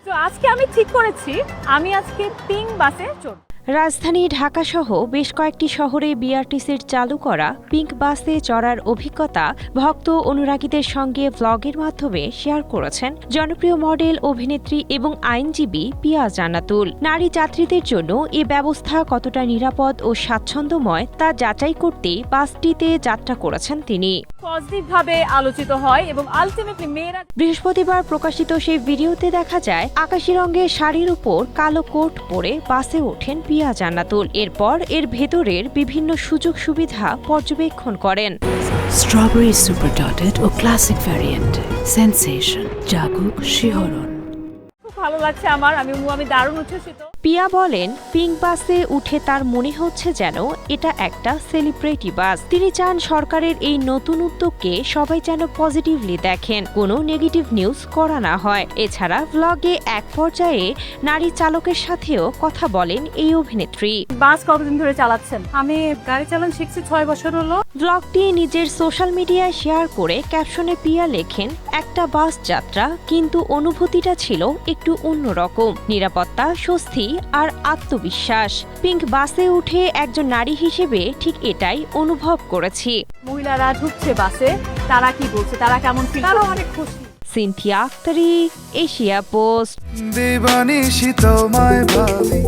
তো আজকে আমি ঠিক করেছি আমি আজকে পিঙ্ক বাসে চড়ব। রাজধানী ঢাকাসহ বেশ কয়েকটি শহরে বিআরটিসির চালু করা পিঙ্ক বাসে চড়ার অভিজ্ঞতা ভক্ত অনুরাগীদের সঙ্গে ব্লগের মাধ্যমে শেয়ার করেছেন জনপ্রিয় মডেল, অভিনেত্রী এবং আইনজীবী পিয়া জান্নাতুল। নারী যাত্রীদের জন্য এ ব্যবস্থা কতটা নিরাপদ ও স্বাচ্ছন্দ্যময় তা যাচাই করতে বাসটিতে যাত্রা করেছেন তিনি। পজিটিভভাবে আলোচিত হয় এবং আলটিমেটলি মেয়েরা। বৃহস্পতিবার প্রকাশিত সেই ভিডিওতে দেখা যায় আকাশি রঙের শাড়ির উপর কালো কোট পরে বাসে ওঠেন পিয়া জান্নাতুল। এরপর এর ভেতরের বিভিন্ন সুযোগ সুবিধা পর্যবেক্ষণ করেন। স্ট্রবেরি সুপার ডটেড ও ক্লাসিক ভ্যারিয়েন্ট সেন্সেশন জাগুক শিহরণ। খুব ভালো লাগছে আমার, আমি দারুণ উচ্ছ্বসিত। পিয়া বলেন, পিঙ্ক বাসে উঠে তার মনে হচ্ছে যেন এটা একটা সেলিব্রিটি বাস। তিনি চান সরকারের এই নতুন উদ্যোগকে সবাই যেন পজিটিভলি দেখেন, কোনো নেগেটিভ নিউজ করা না হয়। এছাড়া ব্লগে এক পর্যায়ে নারী চালকের সাথেও কথা বলেন এই অভিনেত্রী। বাস কতদিন ধরে চালাচ্ছেন? আমি গাড়ি চালানো শিখছি 6 বছর হলো। ব্লগটি নিজের সোশ্যাল মিডিয়ায় শেয়ার করে ক্যাপশনে পিয়া লেখেন, একটা বাস যাত্রা, কিন্তু অনুভূতিটা ছিল একটু অন্যরকম। নিরাপত্তা, স্বস্তি আর আত্মবিশ্বাস। পিঙ্ক বাসে উঠে একজন নারী হিসেবে ঠিক এটাই অনুভব করেছি। মহিলারা ঢুকছে বাসে, তারা কি বলছে, তারা কেমন ফিল? তারা অনেক খুশি। Sinthia Aktari, Asia post. দিবানিশি তোমায় ভাবি।